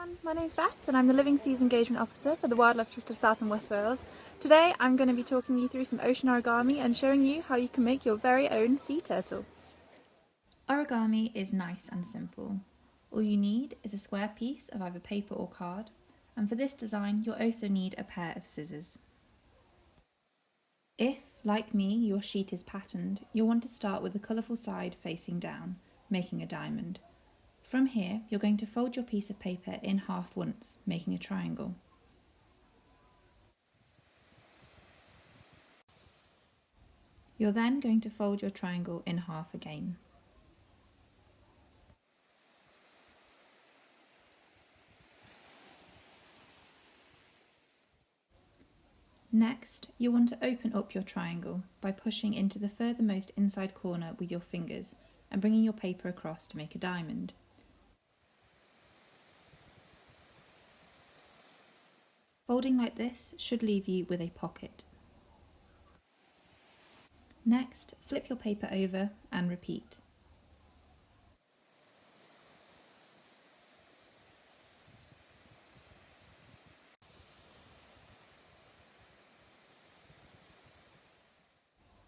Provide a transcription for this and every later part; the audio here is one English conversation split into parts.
everyone, my name is Beth and I'm the Living Seas Engagement Officer for the Wildlife Trust of South and West Wales. Today I'm going to be talking you through some ocean origami and showing you how you can make your very own sea turtle. Origami is nice and simple. All you need is a square piece of either paper or card, and for this design you'll also need a pair of scissors. If, like me, your sheet is patterned, you'll want to start with the colourful side facing down, making a diamond. From here, you're going to fold your piece of paper in half once, making a triangle. You're then going to fold your triangle in half again. Next, you want to open up your triangle by pushing into the furthermost inside corner with your fingers and bringing your paper across to make a diamond. Folding like this should leave you with a pocket. Next, flip your paper over and repeat.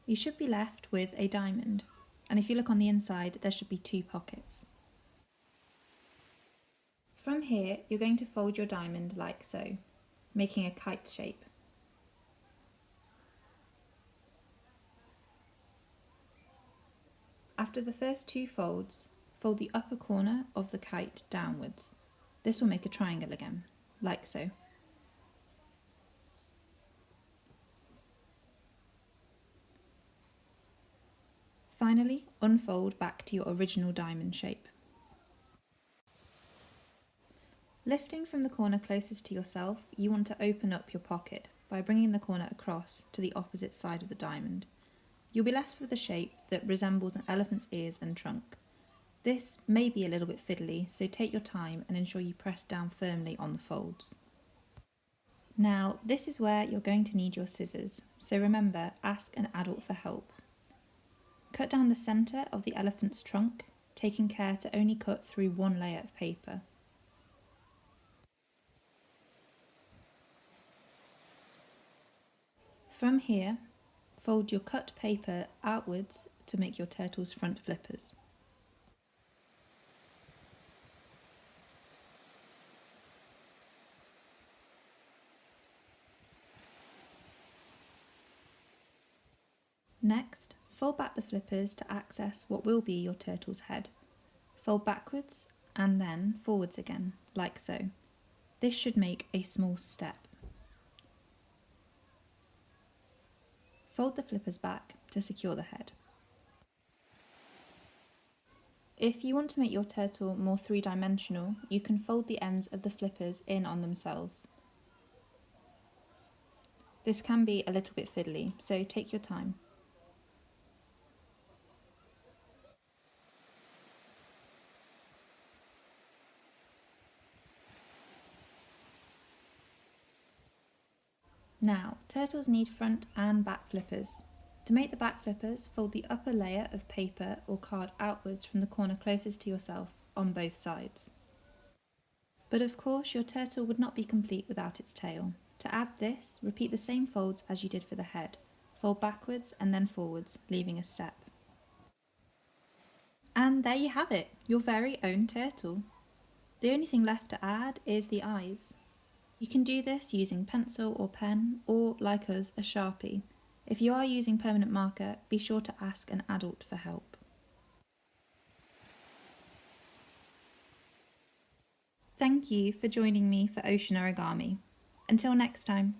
You should be left with a diamond, and if you look on the inside, there should be 2 pockets. From here, you're going to fold your diamond like so, making a kite shape. After the first 2 folds, fold the upper corner of the kite downwards. This will make a triangle again, like so. Finally, unfold back to your original diamond shape. Lifting from the corner closest to yourself, you want to open up your pocket by bringing the corner across to the opposite side of the diamond. You'll be left with a shape that resembles an elephant's ears and trunk. This may be a little bit fiddly, so take your time and ensure you press down firmly on the folds. Now, this is where you're going to need your scissors, so remember, ask an adult for help. Cut down the centre of the elephant's trunk, taking care to only cut through 1 layer of paper. From here, fold your cut paper outwards to make your turtle's front flippers. Next, fold back the flippers to access what will be your turtle's head. Fold backwards and then forwards again, like so. This should make a small step. Fold the flippers back to secure the head. If you want to make your turtle more 3-dimensional, you can fold the ends of the flippers in on themselves. This can be a little bit fiddly, so take your time. Now, turtles need front and back flippers. To make the back flippers, fold the upper layer of paper or card outwards from the corner closest to yourself on both sides. But of course, your turtle would not be complete without its tail. To add this, repeat the same folds as you did for the head. Fold backwards and then forwards, leaving a step. And there you have it, your very own turtle. The only thing left to add is the eyes. You can do this using pencil or pen, or, like us, a Sharpie. If you are using permanent marker, be sure to ask an adult for help. Thank you for joining me for Ocean Origami. Until next time.